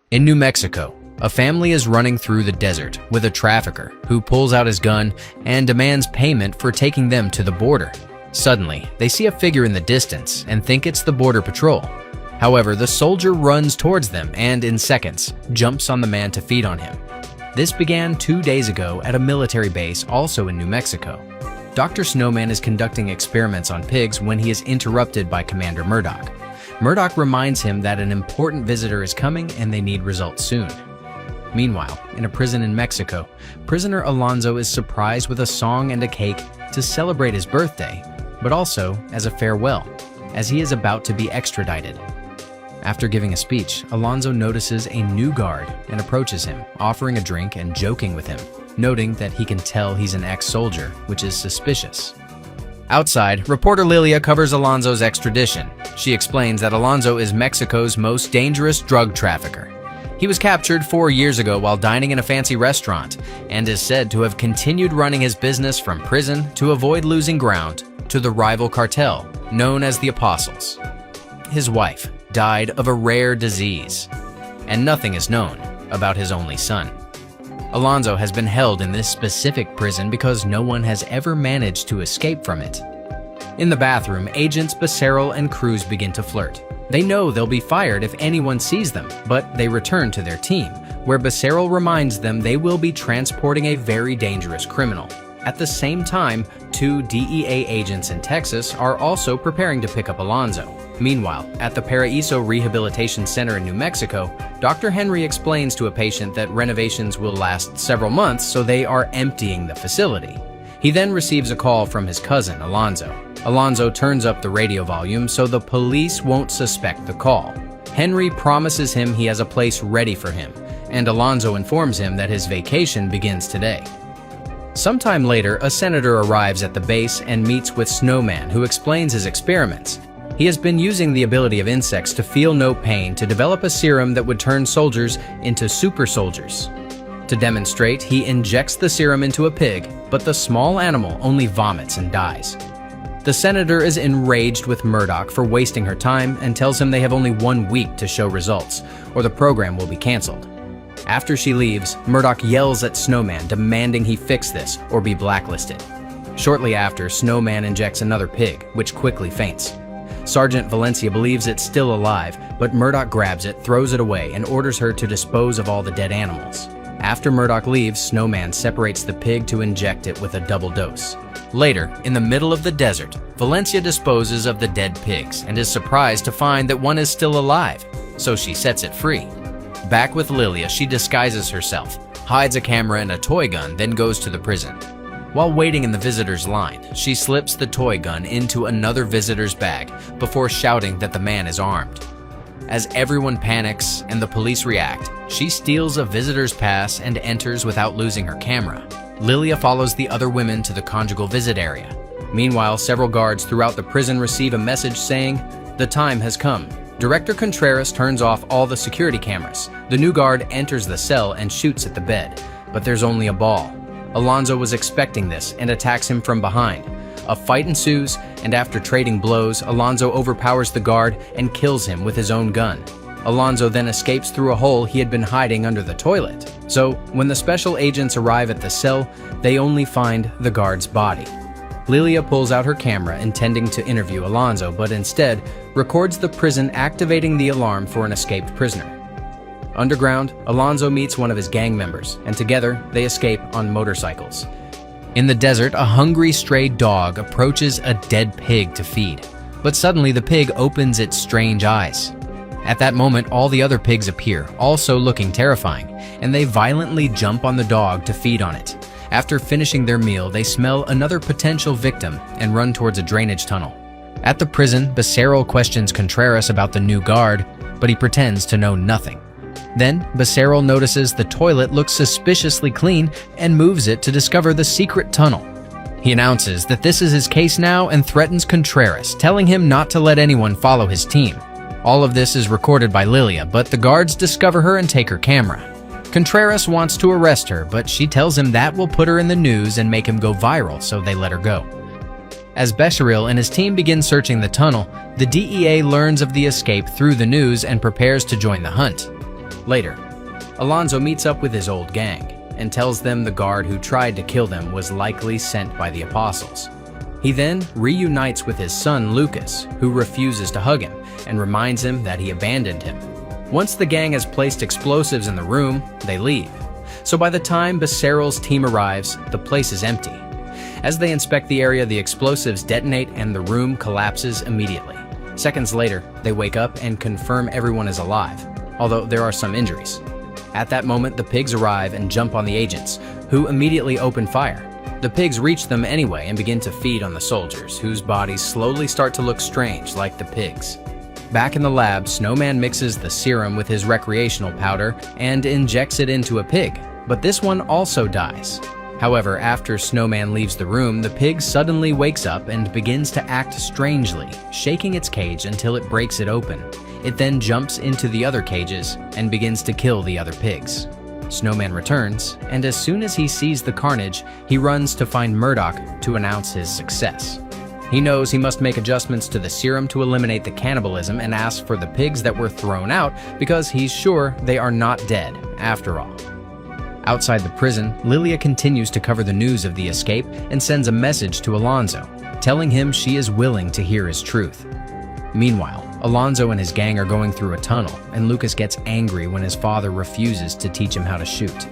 In New Mexico, a family is running through the desert with a trafficker who pulls out his gun and demands payment for taking them to the border. Suddenly, they see a figure in the distance and think it's the Border Patrol. However, the soldier runs towards them and, in seconds, jumps on the man to feed on him. This began 2 days ago at a military base also in New Mexico. Dr. Snowman is conducting experiments on pigs when he is interrupted by Commander Murdoch. Murdoch reminds him that an important visitor is coming and they need results soon. Meanwhile, in a prison in Mexico, prisoner Alonzo is surprised with a song and a cake to celebrate his birthday, but also as a farewell, as he is about to be extradited. After giving a speech, Alonzo notices a new guard and approaches him, offering a drink and joking with him, noting that he can tell he's an ex-soldier, which is suspicious. Outside, reporter Lilia covers Alonzo's extradition. She explains that Alonzo is Mexico's most dangerous drug trafficker. He was captured 4 years ago while dining in a fancy restaurant and is said to have continued running his business from prison to avoid losing ground to the rival cartel known as the Apostles. His wife died of a rare disease, and nothing is known about his only son. Alonzo has been held in this specific prison because no one has ever managed to escape from it. In the bathroom, agents Becerril and Cruz begin to flirt. They know they'll be fired if anyone sees them, but they return to their team, where Becerril reminds them they will be transporting a very dangerous criminal. At the same time, 2 DEA agents in Texas are also preparing to pick up Alonzo. Meanwhile, at the Paraíso Rehabilitation Center in New Mexico, Dr. Henry explains to a patient that renovations will last several months, so they are emptying the facility. He then receives a call from his cousin, Alonzo. Alonzo turns up the radio volume so the police won't suspect the call. Henry promises him he has a place ready for him, and Alonzo informs him that his vacation begins today. Sometime later, a senator arrives at the base and meets with Snowman, who explains his experiments. He has been using the ability of insects to feel no pain to develop a serum that would turn soldiers into super soldiers. To demonstrate, he injects the serum into a pig, but the small animal only vomits and dies. The senator is enraged with Murdoch for wasting her time and tells him they have only 1 week to show results, or the program will be canceled. After she leaves, Murdoch yells at Snowman, demanding he fix this or be blacklisted. Shortly after, Snowman injects another pig, which quickly faints. Sergeant Valencia believes it's still alive, but Murdoch grabs it, throws it away, and orders her to dispose of all the dead animals. After Murdoch leaves, Snowman separates the pig to inject it with a double dose. Later, in the middle of the desert, Valencia disposes of the dead pigs and is surprised to find that one is still alive, so she sets it free. Back with Lilia, she disguises herself, hides a camera and a toy gun, then goes to the prison. While waiting in the visitor's line, she slips the toy gun into another visitor's bag before shouting that the man is armed. As everyone panics and the police react, she steals a visitor's pass and enters without losing her camera. Lilia follows the other women to the conjugal visit area. Meanwhile, several guards throughout the prison receive a message saying, "The time has come." Director Contreras turns off all the security cameras. The new guard enters the cell and shoots at the bed, but there's only a ball. Alonzo was expecting this and attacks him from behind. A fight ensues, and after trading blows, Alonzo overpowers the guard and kills him with his own gun. Alonzo then escapes through a hole he had been hiding under the toilet. So, when the special agents arrive at the cell, they only find the guard's body. Lilia pulls out her camera intending to interview Alonzo, but instead records the prison activating the alarm for an escaped prisoner. Underground, Alonzo meets one of his gang members, and together they escape on motorcycles. In the desert, a hungry stray dog approaches a dead pig to feed, but suddenly the pig opens its strange eyes. At that moment, all the other pigs appear, also looking terrifying, and they violently jump on the dog to feed on it. After finishing their meal, they smell another potential victim and run towards a drainage tunnel. At the prison, Becerril questions Contreras about the new guard, but he pretends to know nothing. Then, Becerril notices the toilet looks suspiciously clean and moves it to discover the secret tunnel. He announces that this is his case now and threatens Contreras, telling him not to let anyone follow his team. All of this is recorded by Lilia, but the guards discover her and take her camera. Contreras wants to arrest her, but she tells him that will put her in the news and make him go viral, so they let her go. As Becerril and his team begin searching the tunnel, the DEA learns of the escape through the news and prepares to join the hunt. Later, Alonso meets up with his old gang and tells them the guard who tried to kill them was likely sent by the apostles. He then reunites with his son Lucas, who refuses to hug him and reminds him that he abandoned him. Once the gang has placed explosives in the room, they leave. So by the time Becerral's team arrives, the place is empty. As they inspect the area, the explosives detonate and the room collapses immediately. Seconds later, they wake up and confirm everyone is alive, although there are some injuries. At that moment, the pigs arrive and jump on the agents, who immediately open fire. The pigs reach them anyway and begin to feed on the soldiers, whose bodies slowly start to look strange like the pigs. Back in the lab, Snowman mixes the serum with his recreational powder and injects it into a pig, but this one also dies. However, after Snowman leaves the room, the pig suddenly wakes up and begins to act strangely, shaking its cage until it breaks it open. It then jumps into the other cages and begins to kill the other pigs. Snowman returns, and as soon as he sees the carnage, he runs to find Murdoch to announce his success. He knows he must make adjustments to the serum to eliminate the cannibalism and asks for the pigs that were thrown out because he's sure they are not dead after all. Outside the prison, Lilia continues to cover the news of the escape and sends a message to Alonso, telling him she is willing to hear his truth. Meanwhile, Alonso and his gang are going through a tunnel, and Lucas gets angry when his father refuses to teach him how to shoot.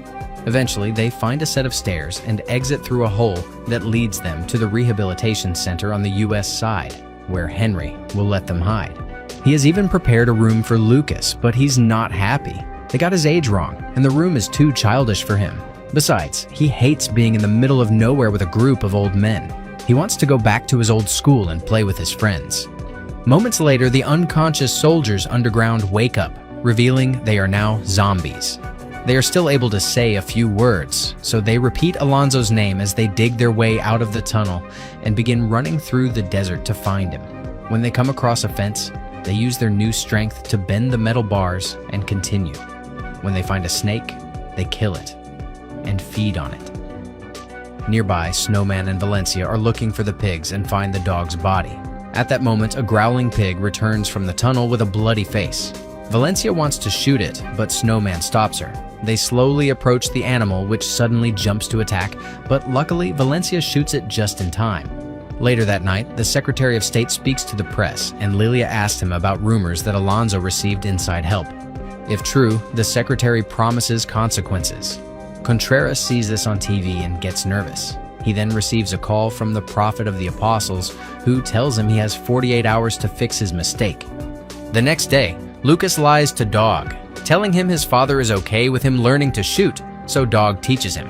Eventually, they find a set of stairs and exit through a hole that leads them to the rehabilitation center on the US side, where Henry will let them hide. He has even prepared a room for Lucas, but he's not happy. They got his age wrong, and the room is too childish for him. Besides, he hates being in the middle of nowhere with a group of old men. He wants to go back to his old school and play with his friends. Moments later, the unconscious soldiers underground wake up, revealing they are now zombies. They are still able to say a few words, so they repeat Alonso's name as they dig their way out of the tunnel and begin running through the desert to find him. When they come across a fence, they use their new strength to bend the metal bars and continue. When they find a snake, they kill it and feed on it. Nearby, Snowman and Valencia are looking for the pigs and find the dog's body. At that moment, a growling pig returns from the tunnel with a bloody face. Valencia wants to shoot it, but Snowman stops her. They slowly approach the animal, which suddenly jumps to attack, but luckily Valencia shoots it just in time. Later that night, the Secretary of State speaks to the press, and Lilia asks him about rumors that Alonso received inside help. If true, the Secretary promises consequences. Contreras sees this on TV and gets nervous. He then receives a call from the Prophet of the Apostles, who tells him he has 48 hours to fix his mistake. The next day, Lucas lies to Dog, telling him his father is okay with him learning to shoot, so Dog teaches him.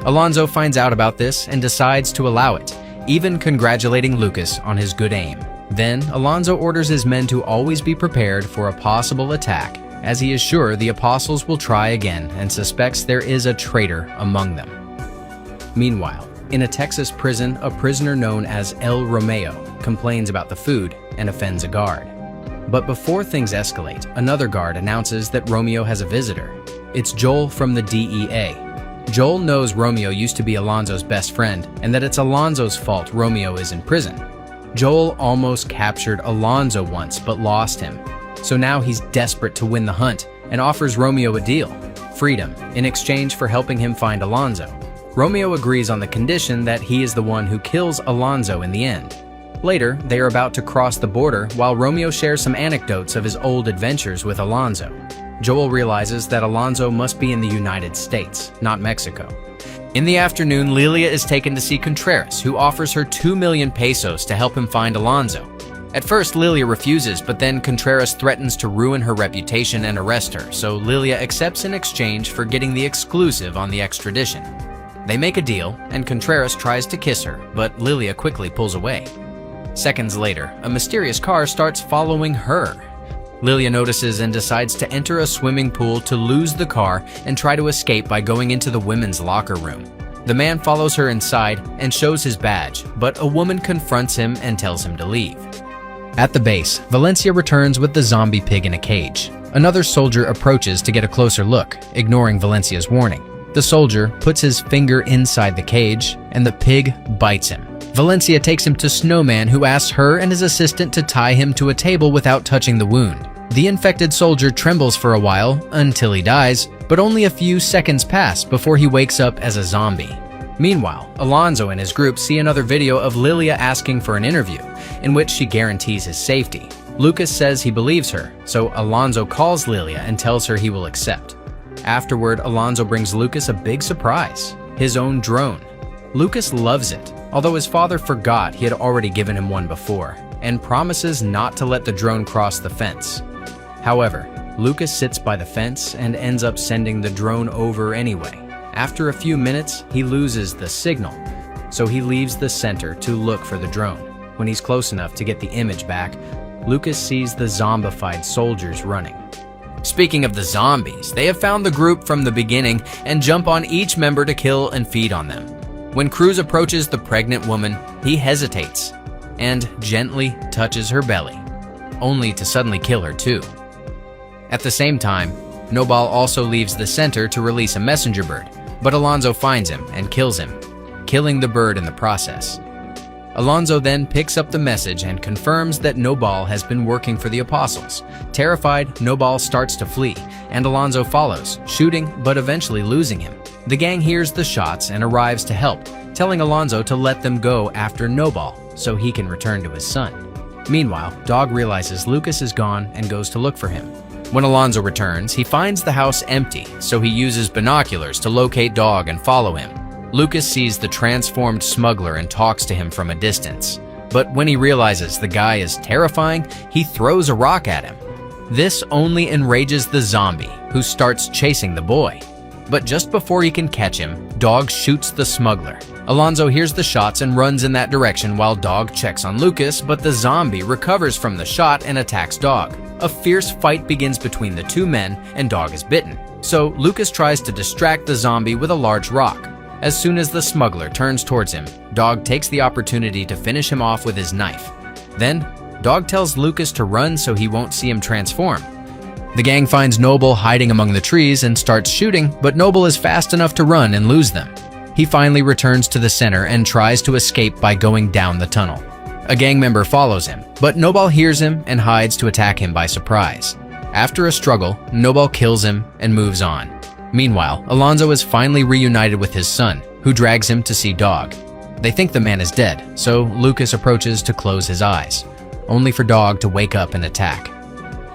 Alonso finds out about this and decides to allow it, even congratulating Lucas on his good aim. Then, Alonso orders his men to always be prepared for a possible attack, as he is sure the apostles will try again and suspects there is a traitor among them. Meanwhile, in a Texas prison, a prisoner known as El Romeo complains about the food and offends a guard. But before things escalate, another guard announces that Romeo has a visitor. It's Joel from the DEA. Joel knows Romeo used to be Alonso's best friend and that it's Alonso's fault Romeo is in prison. Joel almost captured Alonso once but lost him. So now he's desperate to win the hunt and offers Romeo a deal, freedom, in exchange for helping him find Alonso. Romeo agrees on the condition that he is the one who kills Alonso in the end. Later, they are about to cross the border while Romeo shares some anecdotes of his old adventures with Alonso. Joel realizes that Alonso must be in the United States, not Mexico. In the afternoon, Lilia is taken to see Contreras, who offers her 2 million pesos to help him find Alonso. At first, Lilia refuses, but then Contreras threatens to ruin her reputation and arrest her, so Lilia accepts in exchange for getting the exclusive on the extradition. They make a deal, and Contreras tries to kiss her, but Lilia quickly pulls away. Seconds later, a mysterious car starts following her. Lilia notices and decides to enter a swimming pool to lose the car and try to escape by going into the women's locker room. The man follows her inside and shows his badge, but a woman confronts him and tells him to leave. At the base, Valencia returns with the zombie pig in a cage. Another soldier approaches to get a closer look, ignoring Valencia's warning. The soldier puts his finger inside the cage, and the pig bites him. Valencia takes him to Snowman, who asks her and his assistant to tie him to a table without touching the wound. The infected soldier trembles for a while until he dies, but only a few seconds pass before he wakes up as a zombie. Meanwhile, Alonzo and his group see another video of Lilia asking for an interview, in which she guarantees his safety. Lucas says he believes her, so Alonzo calls Lilia and tells her he will accept. Afterward, Alonzo brings Lucas a big surprise, his own drone. Lucas loves it, although his father forgot he had already given him one before, and promises not to let the drone cross the fence. However, Lucas sits by the fence and ends up sending the drone over anyway. After a few minutes, he loses the signal, so he leaves the center to look for the drone. When he's close enough to get the image back, Lucas sees the zombified soldiers running. Speaking of the zombies, they have found the group from the beginning and jump on each member to kill and feed on them. When Cruz approaches the pregnant woman, he hesitates and gently touches her belly, only to suddenly kill her too. At the same time, Nobal also leaves the center to release a messenger bird, but Alonzo finds him and kills him, killing the bird in the process. Alonzo then picks up the message and confirms that Nobal has been working for the apostles. Terrified, Nobal starts to flee, and Alonzo follows, shooting but eventually losing him. The gang hears the shots and arrives to help, telling Alonzo to let them go after Nobal so he can return to his son. Meanwhile, Dog realizes Lucas is gone and goes to look for him. When Alonzo returns, he finds the house empty, so he uses binoculars to locate Dog and follow him. Lucas sees the transformed smuggler and talks to him from a distance. But when he realizes the guy is terrifying, he throws a rock at him. This only enrages the zombie, who starts chasing the boy. But just before he can catch him, Dog shoots the smuggler. Alonzo hears the shots and runs in that direction while Dog checks on Lucas, but the zombie recovers from the shot and attacks Dog. A fierce fight begins between the two men, and Dog is bitten. So Lucas tries to distract the zombie with a large rock. As soon as the smuggler turns towards him, Dog takes the opportunity to finish him off with his knife. Then, Dog tells Lucas to run so he won't see him transform. The gang finds Noble hiding among the trees and starts shooting, but Noble is fast enough to run and lose them. He finally returns to the center and tries to escape by going down the tunnel. A gang member follows him, but Noble hears him and hides to attack him by surprise. After a struggle, Noble kills him and moves on. Meanwhile, Alonzo is finally reunited with his son, who drags him to see Dog. They think the man is dead, so Lucas approaches to close his eyes, only for Dog to wake up and attack.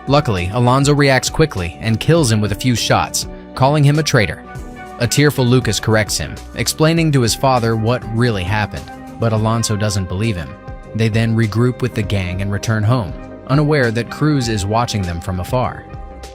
Luckily, Alonzo reacts quickly and kills him with a few shots, calling him a traitor. A tearful Lucas corrects him, explaining to his father what really happened, but Alonzo doesn't believe him. They then regroup with the gang and return home, unaware that Cruz is watching them from afar.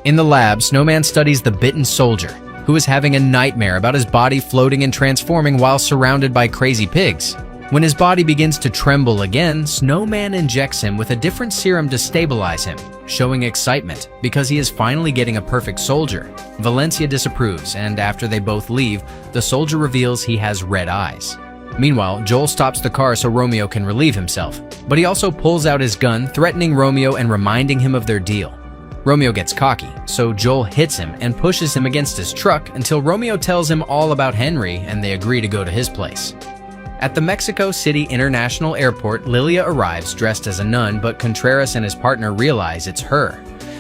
In the lab, Snowman studies the bitten soldier, who is having a nightmare about his body floating and transforming while surrounded by crazy pigs. When his body begins to tremble again, Snowman injects him with a different serum to stabilize him, showing excitement because he is finally getting a perfect soldier. Valencia disapproves, and after they both leave, the soldier reveals he has red eyes. Meanwhile, Joel stops the car so Romeo can relieve himself, but he also pulls out his gun, threatening Romeo and reminding him of their deal. Romeo gets cocky, so Joel hits him and pushes him against his truck until Romeo tells him all about Henry and they agree to go to his place. At the Mexico City International Airport, Lilia arrives dressed as a nun, but Contreras and his partner realize it's her.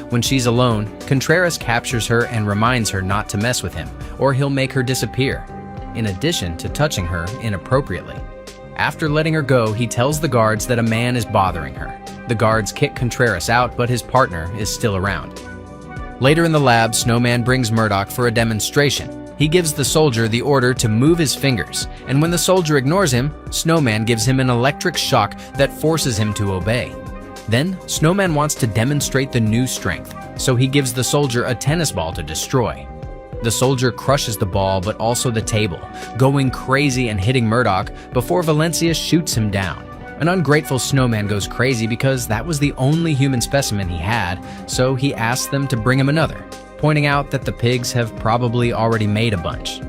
When she's alone, Contreras captures her and reminds her not to mess with him, or he'll make her disappear, in addition to touching her inappropriately. After letting her go, he tells the guards that a man is bothering her. The guards kick Contreras out, but his partner is still around. Later in the lab, Snowman brings Murdoch for a demonstration. He gives the soldier the order to move his fingers, and when the soldier ignores him, Snowman gives him an electric shock that forces him to obey. Then, Snowman wants to demonstrate the new strength, so he gives the soldier a tennis ball to destroy. The soldier crushes the ball but also the table, going crazy and hitting Murdoch before Valencia shoots him down. An ungrateful Snowman goes crazy because that was the only human specimen he had, so he asks them to bring him another, pointing out that the pigs have probably already made a bunch.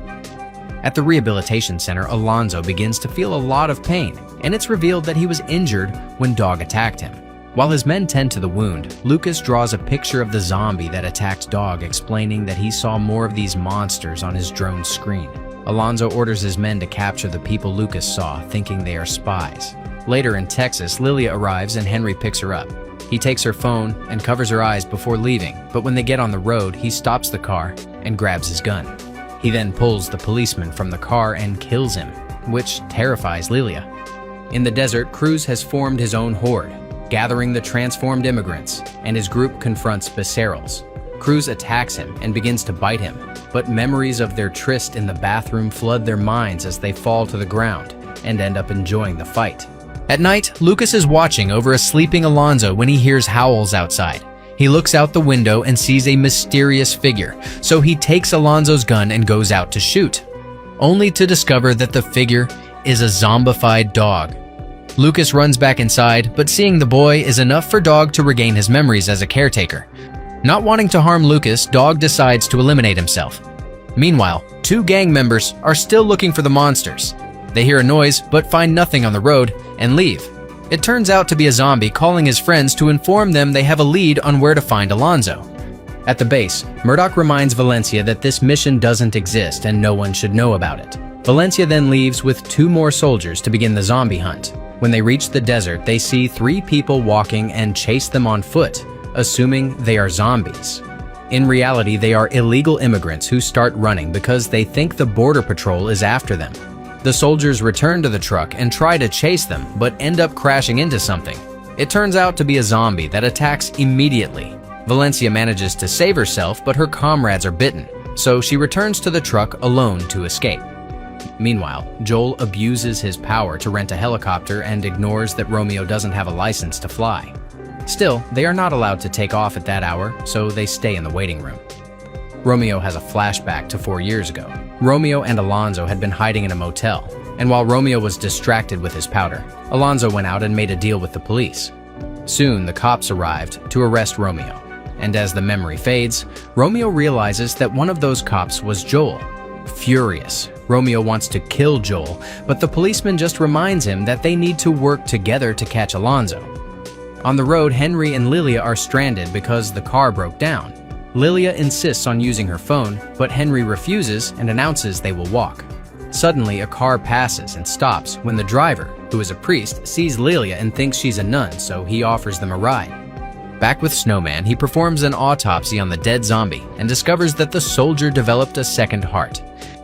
At the rehabilitation center, Alonzo begins to feel a lot of pain, and it's revealed that he was injured when Dog attacked him. While his men tend to the wound, Lucas draws a picture of the zombie that attacked Dog, explaining that he saw more of these monsters on his drone screen. Alonzo orders his men to capture the people Lucas saw, thinking they are spies. Later in Texas, Lilia arrives and Henry picks her up. He takes her phone and covers her eyes before leaving, but when they get on the road, he stops the car and grabs his gun. He then pulls the policeman from the car and kills him, which terrifies Lilia. In the desert, Cruz has formed his own horde, gathering the transformed immigrants, and his group confronts Becerrils. Cruz attacks him and begins to bite him, but memories of their tryst in the bathroom flood their minds as they fall to the ground and end up enjoying the fight. At night, Lucas is watching over a sleeping Alonzo when he hears howls outside. He looks out the window and sees a mysterious figure, so he takes Alonzo's gun and goes out to shoot, only to discover that the figure is a zombified dog. Lucas runs back inside, but seeing the boy is enough for Dog to regain his memories as a caretaker. Not wanting to harm Lucas, Dog decides to eliminate himself. Meanwhile, 2 gang members are still looking for the monsters. They hear a noise but find nothing on the road and leave. It turns out to be a zombie calling his friends to inform them they have a lead on where to find Alonzo. At the base, Murdoch reminds Valencia that this mission doesn't exist and no one should know about it. Valencia then leaves with 2 more soldiers to begin the zombie hunt. When they reach the desert, they see 3 people walking and chase them on foot, assuming they are zombies. In reality, they are illegal immigrants who start running because they think the border patrol is after them. The soldiers return to the truck and try to chase them, but end up crashing into something. It turns out to be a zombie that attacks immediately. Valencia manages to save herself, but her comrades are bitten, so she returns to the truck alone to escape. Meanwhile, Joel abuses his power to rent a helicopter and ignores that Romeo doesn't have a license to fly. Still, they are not allowed to take off at that hour, so they stay in the waiting room. Romeo has a flashback to 4 years ago. Romeo and Alonzo had been hiding in a motel, and while Romeo was distracted with his powder, Alonzo went out and made a deal with the police. Soon, the cops arrived to arrest Romeo, and as the memory fades, Romeo realizes that one of those cops was Joel. Furious, Romeo wants to kill Joel, but the policeman just reminds him that they need to work together to catch Alonzo. On the road, Henry and Lilia are stranded because the car broke down. Lilia insists on using her phone, but Henry refuses and announces they will walk. Suddenly, a car passes and stops when the driver, who is a priest, sees Lilia and thinks she's a nun, so he offers them a ride. Back with Snowman, he performs an autopsy on the dead zombie and discovers that the soldier developed a second heart.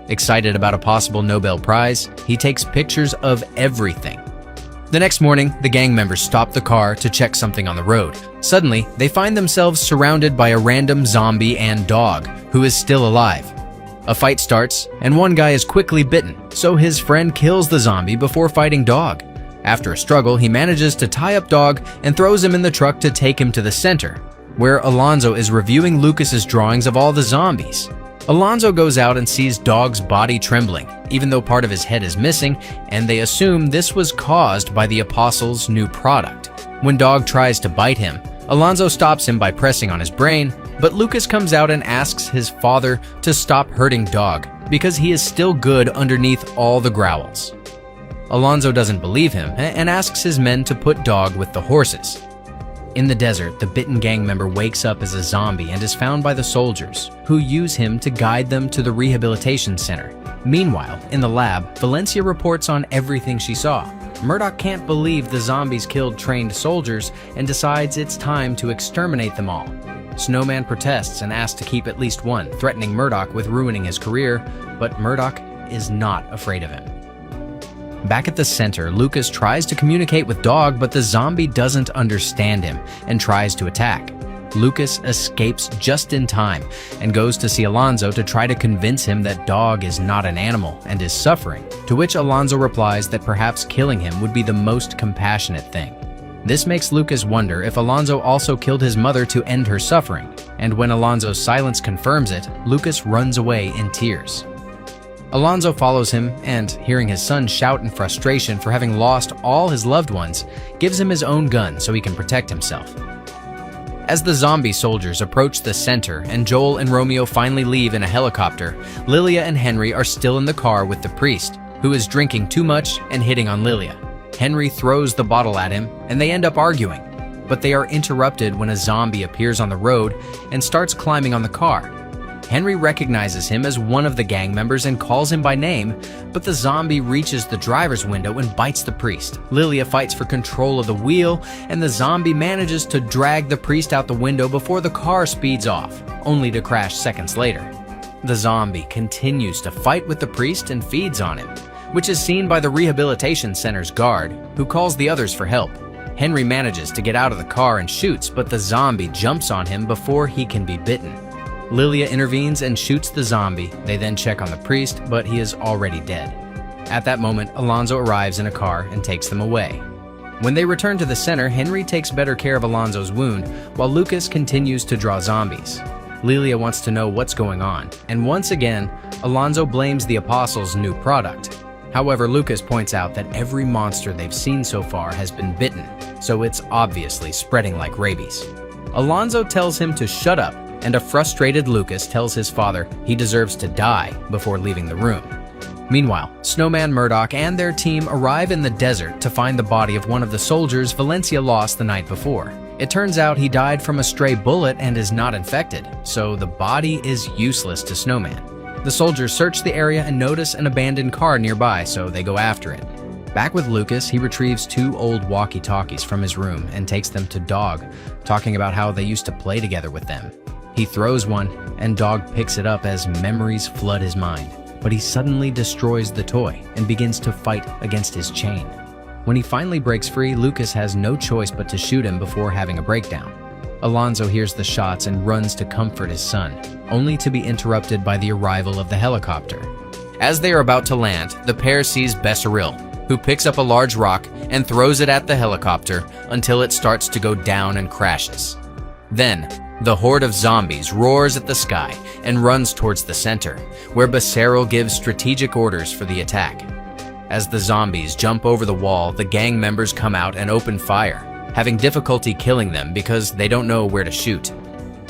Excited about a possible Nobel Prize, he takes pictures of everything. The next morning, the gang members stop the car to check something on the road. Suddenly, they find themselves surrounded by a random zombie and dog, who is still alive. A fight starts, and one guy is quickly bitten, so his friend kills the zombie before fighting Dog. After a struggle, he manages to tie up Dog and throws him in the truck to take him to the center, where Alonzo is reviewing Lucas's drawings of all the zombies. Alonzo goes out and sees Dog's body trembling, even though part of his head is missing, and they assume this was caused by the Apostle's new product. When Dog tries to bite him, Alonzo stops him by pressing on his brain, but Lucas comes out and asks his father to stop hurting Dog because he is still good underneath all the growls. Alonzo doesn't believe him and asks his men to put Dog with the horses. In the desert, the bitten gang member wakes up as a zombie and is found by the soldiers, who use him to guide them to the rehabilitation center. Meanwhile, in the lab, Valencia reports on everything she saw. Murdoch can't believe the zombies killed trained soldiers and decides it's time to exterminate them all. Snowman protests and asks to keep at least one, threatening Murdoch with ruining his career, but Murdoch is not afraid of him. Back at the center, Lucas tries to communicate with Dog, but the zombie doesn't understand him and tries to attack. Lucas escapes just in time and goes to see Alonzo to try to convince him that Dog is not an animal and is suffering, to which Alonzo replies that perhaps killing him would be the most compassionate thing. This makes Lucas wonder if Alonzo also killed his mother to end her suffering, and when Alonzo's silence confirms it, Lucas runs away in tears. Alonzo follows him and, hearing his son shout in frustration for having lost all his loved ones, gives him his own gun so he can protect himself. As the zombie soldiers approach the center and Joel and Romeo finally leave in a helicopter, Lilia and Henry are still in the car with the priest, who is drinking too much and hitting on Lilia. Henry throws the bottle at him and they end up arguing, but they are interrupted when a zombie appears on the road and starts climbing on the car. Henry recognizes him as one of the gang members and calls him by name, but the zombie reaches the driver's window and bites the priest. Lilia fights for control of the wheel, and the zombie manages to drag the priest out the window before the car speeds off, only to crash seconds later. The zombie continues to fight with the priest and feeds on him, which is seen by the rehabilitation center's guard, who calls the others for help. Henry manages to get out of the car and shoots, but the zombie jumps on him before he can be bitten. Lilia intervenes and shoots the zombie. They then check on the priest, but he is already dead. At that moment, Alonzo arrives in a car and takes them away. When they return to the center, Henry takes better care of Alonzo's wound, while Lucas continues to draw zombies. Lilia wants to know what's going on, and once again, Alonzo blames the Apostles' new product. However, Lucas points out that every monster they've seen so far has been bitten, so it's obviously spreading like rabies. Alonzo tells him to shut up, and a frustrated Lucas tells his father he deserves to die before leaving the room. Meanwhile, Snowman, Murdoch, and their team arrive in the desert to find the body of one of the soldiers Valencia lost the night before. It turns out he died from a stray bullet and is not infected, so the body is useless to Snowman. The soldiers search the area and notice an abandoned car nearby, so they go after it. Back with Lucas, he retrieves 2 old walkie-talkies from his room and takes them to Dog, talking about how they used to play together with them. He throws one, and Dog picks it up as memories flood his mind. But he suddenly destroys the toy and begins to fight against his chain. When he finally breaks free, Lucas has no choice but to shoot him before having a breakdown. Alonzo hears the shots and runs to comfort his son, only to be interrupted by the arrival of the helicopter. As they are about to land, the pair sees Besseril, who picks up a large rock and throws it at the helicopter until it starts to go down and crashes. Then, the horde of zombies roars at the sky and runs towards the center, where Becerril gives strategic orders for the attack. As the zombies jump over the wall, the gang members come out and open fire, having difficulty killing them because they don't know where to shoot.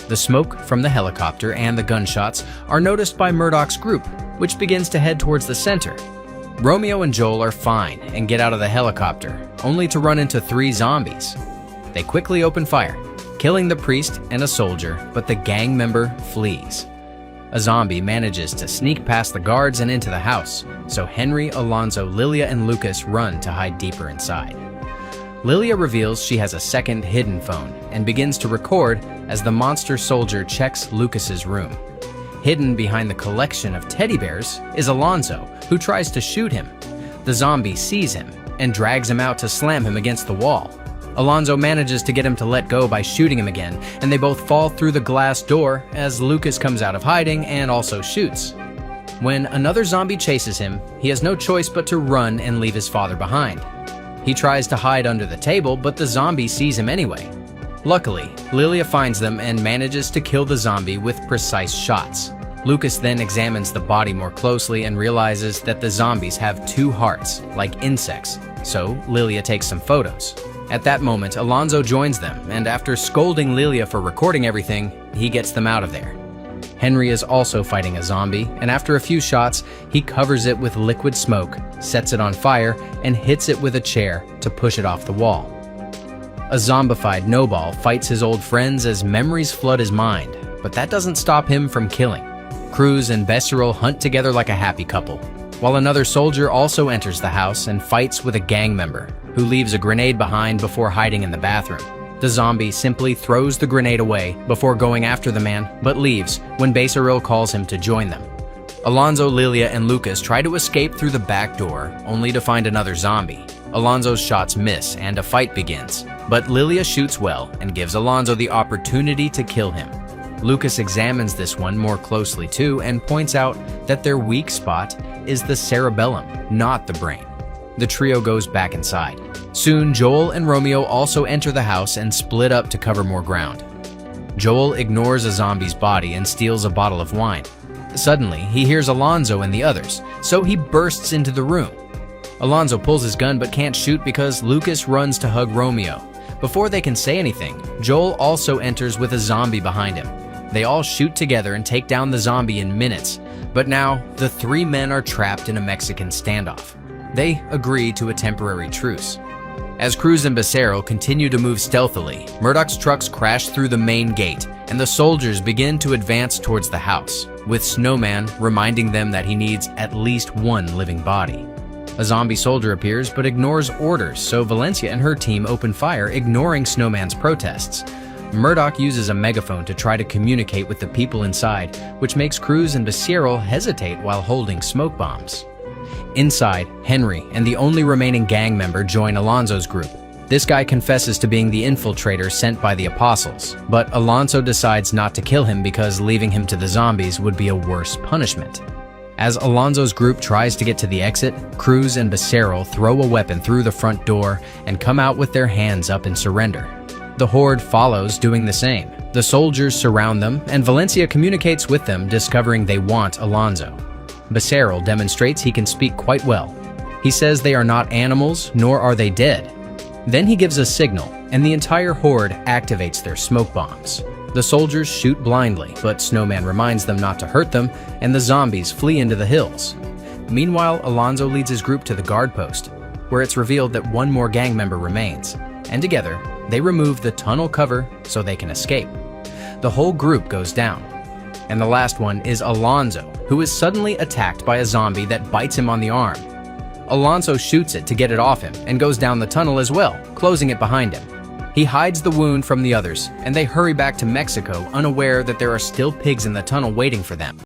The smoke from the helicopter and the gunshots are noticed by Murdoch's group, which begins to head towards the center. Romeo and Joel are fine and get out of the helicopter, only to run into 3 zombies. They quickly open fire, killing the priest and a soldier, but the gang member flees. A zombie manages to sneak past the guards and into the house, so Henry, Alonzo, Lilia, and Lucas run to hide deeper inside. Lilia reveals she has a second hidden phone and begins to record as the monster soldier checks Lucas's room. Hidden behind the collection of teddy bears is Alonzo, who tries to shoot him. The zombie sees him and drags him out to slam him against the wall. Alonzo manages to get him to let go by shooting him again, and they both fall through the glass door as Lucas comes out of hiding and also shoots. When another zombie chases him, he has no choice but to run and leave his father behind. He tries to hide under the table, but the zombie sees him anyway. Luckily, Lilia finds them and manages to kill the zombie with precise shots. Lucas then examines the body more closely and realizes that the zombies have 2 hearts, like insects, so Lilia takes some photos. At that moment, Alonzo joins them, and after scolding Lilia for recording everything, he gets them out of there. Henry is also fighting a zombie, and after a few shots, he covers it with liquid smoke, sets it on fire, and hits it with a chair to push it off the wall. A zombified Nobal fights his old friends as memories flood his mind, but that doesn't stop him from killing. Cruz and Besseril hunt together like a happy couple, while another soldier also enters the house and fights with a gang member, who leaves a grenade behind before hiding in the bathroom. The zombie simply throws the grenade away before going after the man, but leaves when Besseril calls him to join them. Alonzo, Lilia, and Lucas try to escape through the back door, only to find another zombie. Alonzo's shots miss and a fight begins, but Lilia shoots well and gives Alonzo the opportunity to kill him. Lucas examines this one more closely too and points out that their weak spot is the cerebellum, not the brain. The trio goes back inside. Soon, Joel and Romeo also enter the house and split up to cover more ground. Joel ignores a zombie's body and steals a bottle of wine. Suddenly, he hears Alonzo and the others, so he bursts into the room. Alonzo pulls his gun but can't shoot because Lucas runs to hug Romeo. Before they can say anything, Joel also enters with a zombie behind him. They all shoot together and take down the zombie in minutes, but now the 3 men are trapped in a Mexican standoff. They agree to a temporary truce. As Cruz and Becerril continue to move stealthily, Murdoch's trucks crash through the main gate, and the soldiers begin to advance towards the house, with Snowman reminding them that he needs at least one living body. A zombie soldier appears but ignores orders, so Valencia and her team open fire, ignoring Snowman's protests. Murdoch uses a megaphone to try to communicate with the people inside, which makes Cruz and Becerril hesitate while holding smoke bombs. Inside, Henry and the only remaining gang member join Alonso's group. This guy confesses to being the infiltrator sent by the apostles, but Alonso decides not to kill him because leaving him to the zombies would be a worse punishment. As Alonso's group tries to get to the exit, Cruz and Becerril throw a weapon through the front door and come out with their hands up in surrender. The horde follows, doing the same. The soldiers surround them, and Valencia communicates with them, discovering they want Alonso. Becerril demonstrates he can speak quite well. He says they are not animals, nor are they dead. Then he gives a signal, and the entire horde activates their smoke bombs. The soldiers shoot blindly, but Snowman reminds them not to hurt them, and the zombies flee into the hills. Meanwhile, Alonso leads his group to the guard post, where it's revealed that one more gang member remains, and together, they remove the tunnel cover so they can escape. The whole group goes down. And the last one is Alonso, who is suddenly attacked by a zombie that bites him on the arm. Alonso shoots it to get it off him and goes down the tunnel as well, closing it behind him. He hides the wound from the others, and they hurry back to Mexico, unaware that there are still pigs in the tunnel waiting for them.